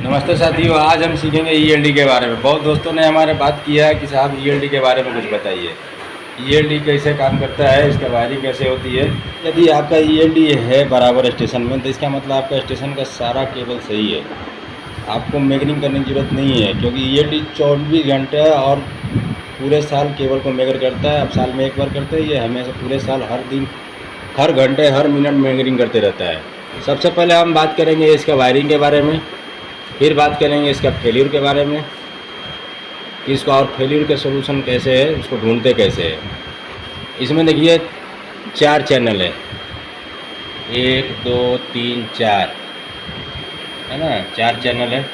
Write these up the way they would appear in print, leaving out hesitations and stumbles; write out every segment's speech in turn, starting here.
नमस्ते साथियों, आज हम सीखेंगे ईएलडी के बारे में। बहुत दोस्तों ने हमारे बात किया है कि साहब ईएलडी के बारे में कुछ बताइए, ईएलडी कैसे काम करता है, इसका वायरिंग कैसे होती है। यदि आपका ईएलडी है बराबर स्टेशन में तो इसका मतलब आपका स्टेशन का सारा केबल सही है, आपको मेजरिंग करने की ज़रूरत नहीं है, क्योंकि ईएलडी 24 घंटे और पूरे साल केबल को मेजर करता है। अब साल में एक बार करते हैं, ये हमेशा पूरे साल हर दिन हर घंटे हर मिनट मेजरिंग करते रहता है। सबसे पहले हम बात करेंगे इसका वायरिंग के बारे में, फिर बात करेंगे इसका फेल्यूर के बारे में, इसका और फेल्यूर के सोल्यूशन कैसे है, उसको ढूंढते कैसे है। इसमें देखिए 4 चैनल है, 1 2 3 4 है ना, 4 चैनल है।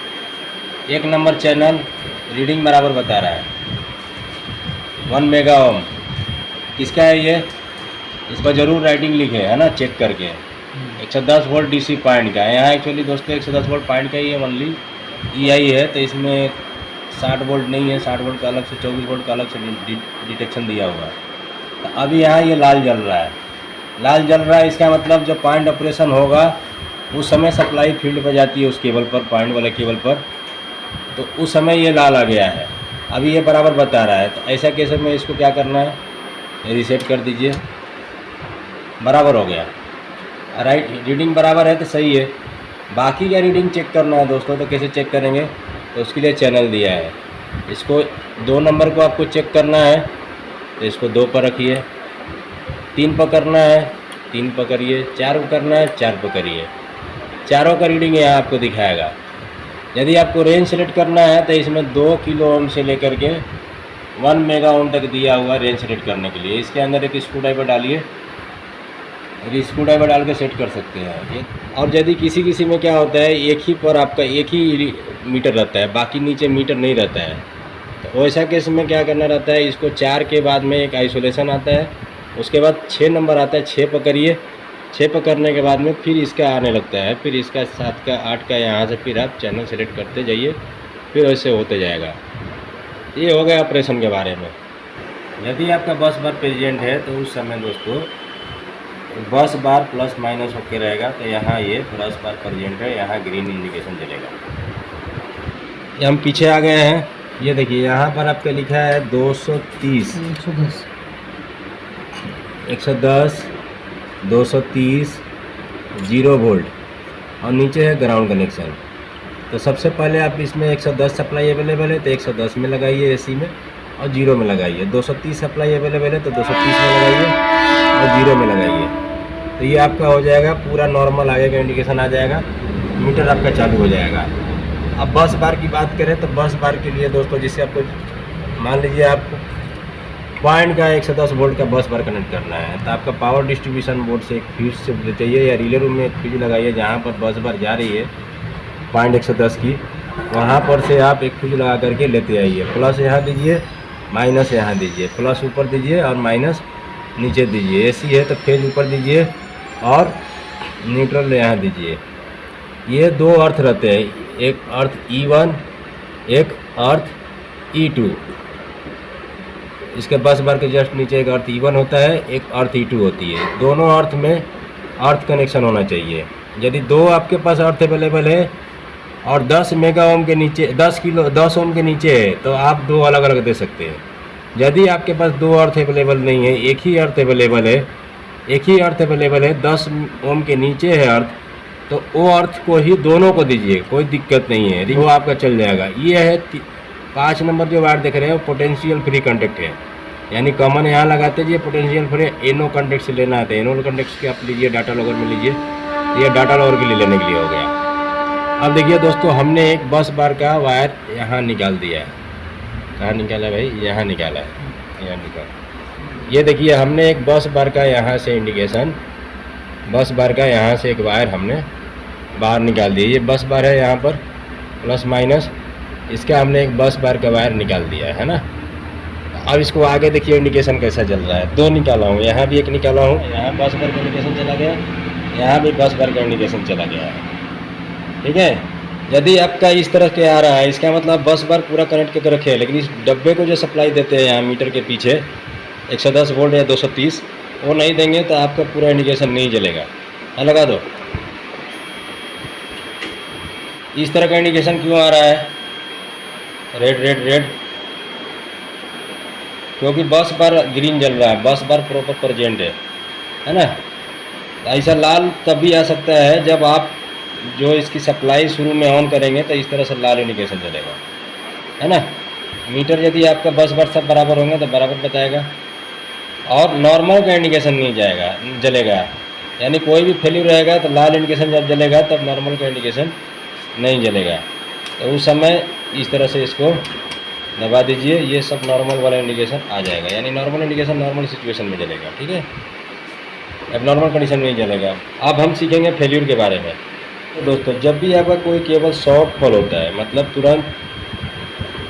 1 नंबर चैनल रीडिंग बराबर बता रहा है 1 मेगा ओम। किसका है ये, इस पर ज़रूर राइटिंग लिखे है ना, चेक करके। 110 वोल्ट डीसी पॉइंट का है। यहाँ एक्चुअली दोस्तों 110 वोल्ट पॉइंट का ही है, ओनली ईआई है, तो इसमें 60 वोल्ट नहीं है। 60 वोल्ट का अलग से, 24 वोल्ट का अलग से डिटेक्शन दिया हुआ है। तो अभी यहाँ ये लाल जल रहा है, लाल जल रहा है। इसका मतलब जब पॉइंट ऑपरेशन होगा उस समय सप्लाई फील्ड पर जाती है उस केबल पर, पॉइंट वाले केबल पर, तो उस समय ये लाल आ गया है। अभी ये बराबर बता रहा है, तो ऐसा केस में इसको क्या करना है, रीसेट कर दीजिए, बराबर हो गया। राइट, रीडिंग बराबर है तो सही है। बाकी का रीडिंग चेक करना है दोस्तों, तो कैसे चेक करेंगे, तो उसके लिए चैनल दिया है। इसको 2 नंबर को आपको चेक करना है, तो इसको 2 पर रखिए। 3 पर करना है, 3 पकड़िए। 4 पर करना है, 4 पकड़िए। चारों का रीडिंग यहाँ आपको दिखाएगा। यदि आपको रेंज सेलेक्ट करना है तो इसमें 2 किलो ओम से लेकर के 1 मेगा ओम तक दिया हुआ रेंज सेलेक्ट करने के लिए। इसके अंदर एक स्क्रू ड्राइवर डालिए, स्क्रू ड्राइवर डाल के सेट कर सकते हैं। और यदि किसी में क्या होता है, एक ही पर आपका एक ही मीटर रहता है, बाकी नीचे मीटर नहीं रहता है, तो वैसा केस में क्या करना रहता है, इसको 4 के बाद में एक आइसोलेशन आता है, उसके बाद 6 नंबर आता है, 6 पकड़िए। 6 पकड़ने के बाद में फिर इसका आने लगता है, फिर इसका 7 का 8 का, यहाँ से फिर आप चैनल सेलेक्ट करते जाइए, फिर वैसे होते जाएगा। ये हो गया ऑपरेशन के बारे में। यदि आपका बस बार प्रेजेंट है तो उस समय दोस्तों बस बार प्लस माइनस होके रहेगा, तो यहाँ ये बस बार प्रेजेंट है, यहाँ ग्रीन इंडिकेशन चलेगा। ये हम पीछे आ गए हैं, ये देखिए यहाँ पर आपका लिखा है 230 110 230 0 वोल्ट और नीचे है ग्राउंड कनेक्शन। तो सबसे पहले आप इसमें 110 सप्लाई अवेलेबल है तो 110 में लगाइए एसी में, और 0 में लगाइए। 230 सप्लाई अवेलेबल है तो 230 में लगाइए और 0 में लगाइए। तो ये आपका हो जाएगा पूरा नॉर्मल, आगे का इंडिकेशन आ जाएगा, मीटर आपका चालू हो जाएगा। अब बस बार की बात करें तो बस बार के लिए दोस्तों, जिससे आपको मान लीजिए आपको पॉइंट का 110 वोल्ट का बस बार कनेक्ट करना है, तो आपका पावर डिस्ट्रीब्यूशन बोर्ड से एक फ्यूज से चाहिए, या रिले रूम में एक फ्यूज लगाइए जहाँ पर बस बार जा रही है पॉइंट 110 की, वहाँ पर से आप एक फ्यूज लगा करके लेते आइए। प्लस यहाँ दीजिए, माइनस यहाँ दीजिए, प्लस ऊपर दीजिए और माइनस नीचे दीजिए। एसी है तो फेज ऊपर दीजिए और न्यूट्रल यहाँ दीजिए। ये 2 अर्थ रहते हैं, एक अर्थ E1, एक अर्थ E2। इसके बस बार के जस्ट नीचे एक अर्थ E1 होता है, एक अर्थ E2 होती है। दोनों अर्थ में अर्थ कनेक्शन होना चाहिए। यदि 2 आपके पास अर्थ अवेलेबल है और 10 मेगा ओम के नीचे, 10 ओम के नीचे है, तो आप 2 अलग अलग दे सकते हैं। यदि आपके पास 2 अर्थ अवेलेबल नहीं है, एक ही अर्थ अवेलेबल है, 10 ओम के नीचे है अर्थ, तो वो अर्थ को ही दोनों को दीजिए, कोई दिक्कत नहीं है, वो आपका चल जाएगा। ये है 5 नंबर जो वायर देख रहे हैं वो पोटेंशियल फ्री कॉन्टैक्ट है, यानी कॉमन यहाँ लगाते हैं। पोटेंशियल फ्री एनो कॉन्टैक्ट से लेना आता है, एनो कॉन्टैक्ट के आप लीजिए, डाटा लॉगर में लीजिए, ये डाटा लॉगर के लिए लेने के लिए हो गया। अब देखिए दोस्तों, हमने एक बस बार का वायर यहाँ निकाल दिया है। कहाँ निकाला है भाई, यहाँ निकाला है, यहाँ निकाल। ये देखिए हमने एक बस बार का यहाँ से इंडिकेशन, बस बार का यहाँ से एक वायर हमने बाहर निकाल दिया। ये बस बार है यहाँ पर प्लस माइनस, इसका हमने एक बस बार का वायर निकाल दिया है ना। अब इसको आगे देखिए इंडिकेशन कैसा चल रहा है। 2 निकाला हूँ, यहाँ भी एक निकाला हूँ, यहाँ बस बार का इंडिकेशन चला गया, यहाँ भी बस बार का इंडिकेशन चला गया है। ठीक है, यदि आपका इस तरह के आ रहा है, इसका मतलब बस बार पूरा कनेक्ट करके रखे, लेकिन इस डब्बे को जो सप्लाई देते हैं यहाँ मीटर के पीछे 110 वोल्ट या 230, वो नहीं देंगे तो आपका पूरा इंडिकेशन नहीं जलेगा। लगा दो। इस तरह का इंडिकेशन क्यों आ रहा है, रेड रेड रेड? क्योंकि बस बार ग्रीन जल रहा है, बस बार प्रॉपर प्रेजेंट है ना। ऐसा लाल तभी आ सकता है जब आप जो इसकी सप्लाई शुरू में ऑन करेंगे तो इस तरह से लाल इंडिकेशन चलेगा, है ना। मीटर यदि आपका बस बार सब बराबर होंगे तो बराबर बताएगा, और नॉर्मल का इंडिकेशन नहीं जाएगा जलेगा, यानी कोई भी फेल्यूर रहेगा तो लाल इंडिकेशन जब जलेगा तब नॉर्मल का इंडिकेशन नहीं जलेगा। तो उस समय इस तरह से इसको दबा दीजिए, ये सब नॉर्मल वाला इंडिकेशन आ जाएगा, यानी नॉर्मल इंडिकेशन नॉर्मल सिचुएशन में जलेगा, ठीक है, अब नॉर्मल कंडीशन में ही जलेगा। अब हम सीखेंगे फेल्यूर के बारे में। तो दोस्तों, जब भी आपका कोई केबल शॉर्ट फॉल होता है, मतलब तुरंत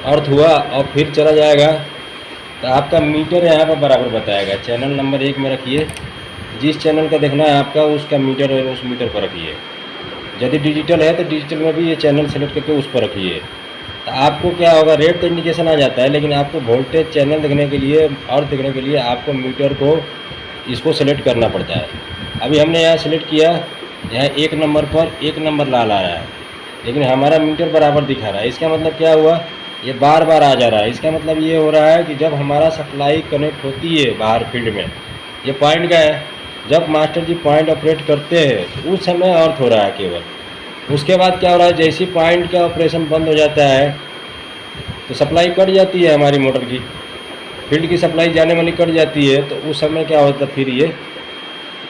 अर्थ हुआ और फिर चला जाएगा, तो आपका मीटर यहाँ पर बराबर बताएगा। चैनल नंबर 1 में रखिए, जिस चैनल का देखना है आपका उसका मीटर है, उस मीटर पर रखिए। यदि डिजिटल है तो डिजिटल में भी ये चैनल सेलेक्ट करके उस पर रखिए। तो आपको क्या होगा, रेड तो इंडिकेशन आ जाता है, लेकिन आपको वोल्टेज चैनल देखने के लिए और देखने के लिए आपको मीटर को इसको सेलेक्ट करना पड़ता है। अभी हमने यहाँ सेलेक्ट किया, यहाँ 1 नंबर पर 1 नंबर लाल आ रहा है, लेकिन हमारा मीटर बराबर दिखा रहा है। इसका मतलब क्या हुआ, ये बार बार आ जा रहा है। इसका मतलब ये हो रहा है कि जब हमारा सप्लाई कनेक्ट होती है बाहर फील्ड में, ये पॉइंट का है, जब मास्टर जी पॉइंट ऑपरेट करते हैं तो उस समय अर्थ हो रहा है केवल। उसके बाद क्या हो रहा है, जैसे पॉइंट का ऑपरेशन बंद हो जाता है तो सप्लाई कट जाती है, हमारी मोटर की फील्ड की सप्लाई जाने वाली कट जाती है। तो उस समय क्या होता है, फिर ये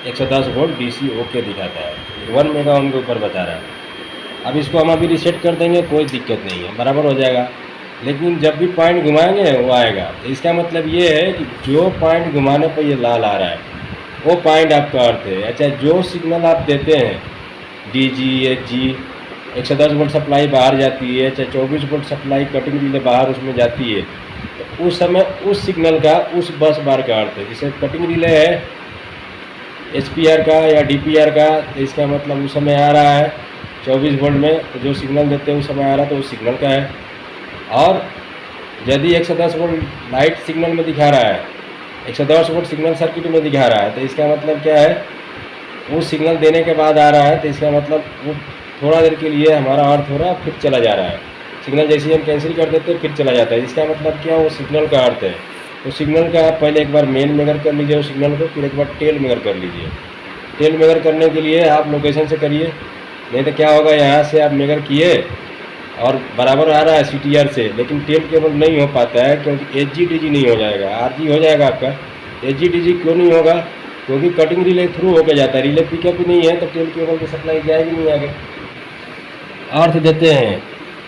110 वोल्ट डीसी ओके दिखाता है, 1 मेगा ओम के ऊपर बता रहा है। अब इसको हम अभी रीसेट कर देंगे, कोई दिक्कत नहीं है, बराबर हो जाएगा। लेकिन जब भी पॉइंट घुमाएंगे वो आएगा। तो इसका मतलब ये है कि जो पॉइंट घुमाने पर ये लाल आ रहा है वो पॉइंट आपका अर्थ है। अच्छा, जो सिग्नल आप देते हैं DG HG, 110 वोल्ट सप्लाई बाहर जाती है, चाहे 24 वोल्ट सप्लाई कटिंग रिले बाहर उसमें जाती है, तो उस समय उस सिग्नल का उस बस बार का अर्थ है। जैसे कटिंग रिले है HPR का या DPR का, तो इसका मतलब उस समय आ रहा है 24 वोल्ट में, तो जो सिग्नल देते हैं उस समय आ रहा है, तो उस सिग्नल का है। और यदि 110 वोल्ट लाइट सिग्नल में दिखा रहा है, 110 वोल्ट सिग्नल सर्किट में दिखा रहा है, तो इसका मतलब क्या है, वो सिग्नल देने के बाद आ रहा है, तो इसका मतलब वो थोड़ा देर के लिए हमारा अर्थ हो रहा है, फिर चला जा रहा है। सिग्नल जैसे ही हम कैंसिल कर देते हैं फिर चला जाता है। इसका मतलब क्या, वो सिग्नल का अर्थ है। तो सिग्नल का आप पहले एक बार मेन मेगर कर लीजिए उस सिग्नल को, फिर एक बार टेल मेगर कर लीजिए। टेल मेगर करने के लिए आप लोकेशन से करिए, नहीं तो क्या होगा, यहाँ से आप मेगर किए और बराबर आ रहा है CTR से, लेकिन टेल केबल नहीं हो पाता है क्योंकि HG DG नहीं हो जाएगा, RG हो जाएगा आपका। HG DG क्यों नहीं होगा, क्योंकि कटिंग रिले थ्रू होकर जाता है, रिले पिकअप ही नहीं है, तो टेल केबल की सप्लाई जाएगी नहीं आगे। अर्थ देते हैं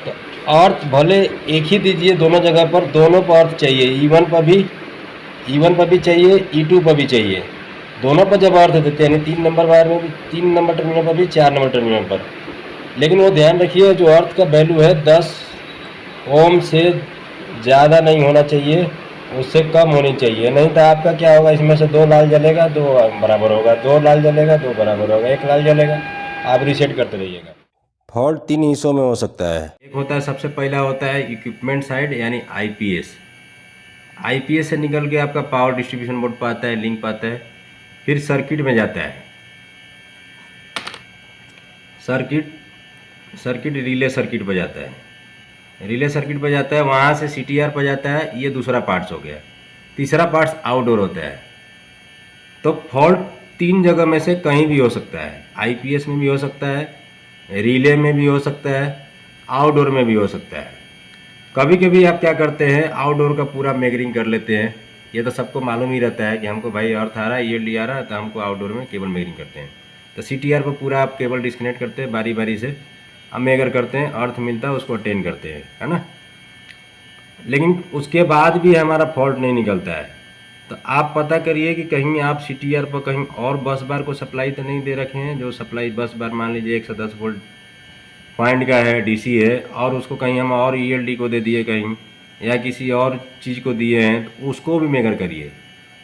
तो अर्थ भले एक ही दीजिए, दोनों जगह पर दोनों पर अर्थ चाहिए, E1 पर भी चाहिए, E2 पर भी चाहिए। दोनों पर जब अर्थ देते हैं, 3 नंबर वायर में भी, 3 नंबर टर्मिनल पर भी, 4 नंबर टर्मिनल पर। लेकिन वो ध्यान रखिए, जो अर्थ का वैल्यू है 10 ओम से ज़्यादा नहीं होना चाहिए, उससे कम होनी चाहिए। नहीं तो आपका क्या होगा, इसमें से 2 लाल जलेगा, 2 बराबर होगा, 2 लाल जलेगा, 2 बराबर होगा, 1 लाल जलेगा। आप रीसेट करते रहिएगा। फॉल्ट 3 हिस्सों में हो सकता है। एक होता है, सबसे पहला होता है इक्विपमेंट साइड यानी IPS से निकल के आपका पावर डिस्ट्रीब्यूशन बोर्ड पर आता है, लिंक पर आता है, फिर सर्किट में जाता है। सर्किट रिले सर्किट पर जाता है, रिले सर्किट पर जाता है, वहाँ से CTR पर जाता है। ये दूसरा पार्ट्स हो गया। तीसरा पार्ट्स आउटडोर होता है। तो फॉल्ट 3 जगह में से कहीं भी हो सकता है, IPS में भी हो सकता है, रिले में भी हो सकता है, आउटडोर में भी हो सकता है। कभी कभी आप क्या करते हैं, आउटडोर का पूरा मेजरिंग कर लेते हैं। ये तो सबको मालूम ही रहता है कि हमको भाई अर्थ आ रहा है, ELD आ रहा है, तो हमको आउटडोर में केबल मेजरिंग करते हैं। तो CTR पर पूरा आप केबल डिस्कनेक्ट करते हैं, बारी बारी से हम मेजर करते हैं, अर्थ मिलता है उसको अटेंड करते हैं, है ना। लेकिन उसके बाद भी हमारा फॉल्ट नहीं निकलता है, तो आप पता करिए कि कहीं आप CTR पर कहीं और बस बार को सप्लाई तो नहीं दे रखे हैं। जो सप्लाई बस बार मान लीजिए 110 वोल्ट पॉइंट का है, DC है, और उसको कहीं हम और ELD को दे दिए कहीं, या किसी और चीज़ को दिए हैं, तो उसको भी मेजर करिए।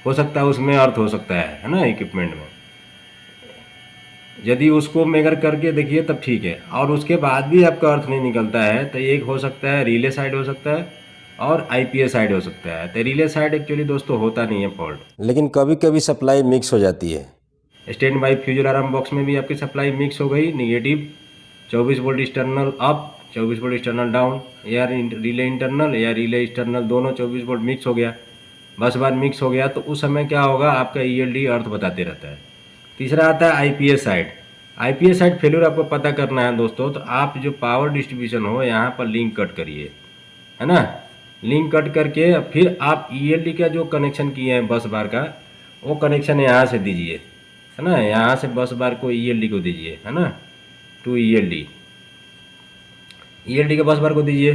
हो सकता है उसमें अर्थ हो सकता है ना, इक्विपमेंट में। यदि उसको मेजर करके देखिए तब ठीक है। और उसके बाद भी आपका अर्थ नहीं निकलता है, तो एक हो सकता है रिले साइड हो सकता है और IPS साइड हो सकता है। तो रिले साइड एक्चुअली दोस्तों होता नहीं है फॉल्ट, लेकिन कभी कभी सप्लाई मिक्स हो जाती है। Stand by fuse alarm box में भी आपकी सप्लाई मिक्स हो गई, negative 24 volt external up, 24 volt external down, या रिले इंटरनल या रिले एक्सटर्नल दोनों 24 वोल्ट मिक्स हो गया, बस बार मिक्स हो गया, तो उस समय क्या होगा, आपका ELD अर्थ बताते रहता है। तीसरा आता है IPS side. IPS side failure आपको पता करना है दोस्तों, तो आप जो पावर डिस्ट्रीब्यूशन हो यहाँ पर लिंक कट करिए, है ना। लिंक कट करके फिर आप ELD का जो कनेक्शन किए हैं बस बार का, वो कनेक्शन यहाँ से दीजिए, है ना। यहाँ से बस बार को ELD को दीजिए, है ना, टू ELD के बस बार को दीजिए।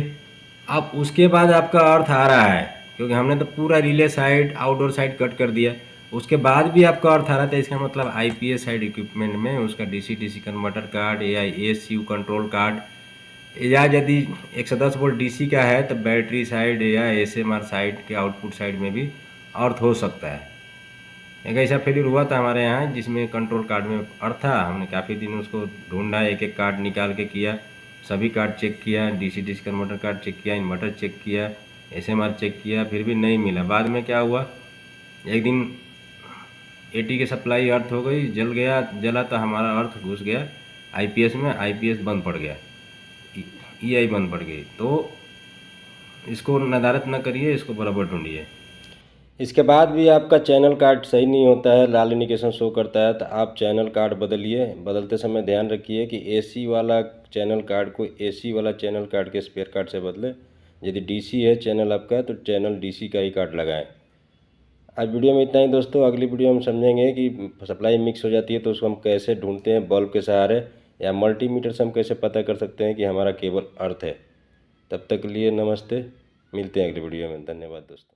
अब उसके बाद आपका अर्थ आ रहा है, क्योंकि हमने तो पूरा relay side outdoor side cut कर दिया, उसके बाद भी आपका अर्थ आ रहा था, इसका मतलब IPS साइड इक्विपमेंट में उसका DC कन्वर्टर कार्ड या ASU कंट्रोल कार्ड, या यदि 110 वोल्ट DC का है तो बैटरी साइड या SMR साइड के आउटपुट साइड में भी अर्थ हो सकता है। एक ऐसा फेलियर हुआ था हमारे यहाँ जिसमें कंट्रोल कार्ड में अर्थ था, हमने काफ़ी दिन उसको ढूंढा, एक एक कार्ड निकाल के किया, सभी कार्ड चेक किया, DC कन्वर्टर कार्ड चेक किया, इन्वर्टर चेक किया, SMR चेक किया, फिर भी नहीं मिला। बाद में क्या हुआ, एक दिन AT की सप्लाई अर्थ हो गई, जला तो हमारा अर्थ घुस गया IPS में, IPS बंद पड़ गया, EI बंद पड़ गई। तो इसको नदारत न करिए, इसको बराबर ढूंढिए। इसके बाद भी आपका चैनल कार्ड सही नहीं होता है, लाल इंडिकेशन शो करता है, तो आप चैनल कार्ड बदलिए। बदलते समय ध्यान रखिए कि AC वाला चैनल कार्ड को AC वाला चैनल कार्ड के स्पेयर कार्ड से बदले। यदि DC है चैनल आपका तो चैनल DC का ही कार्ड लगाएं। आज वीडियो में इतना ही दोस्तों, अगली वीडियो में समझेंगे कि सप्लाई मिक्स हो जाती है तो उसको हम कैसे ढूंढते हैं बल्ब के सहारे, या मल्टीमीटर से हम कैसे पता कर सकते हैं कि हमारा केबल अर्थ है। तब तक के लिए नमस्ते, मिलते हैं अगली वीडियो में। धन्यवाद दोस्तों।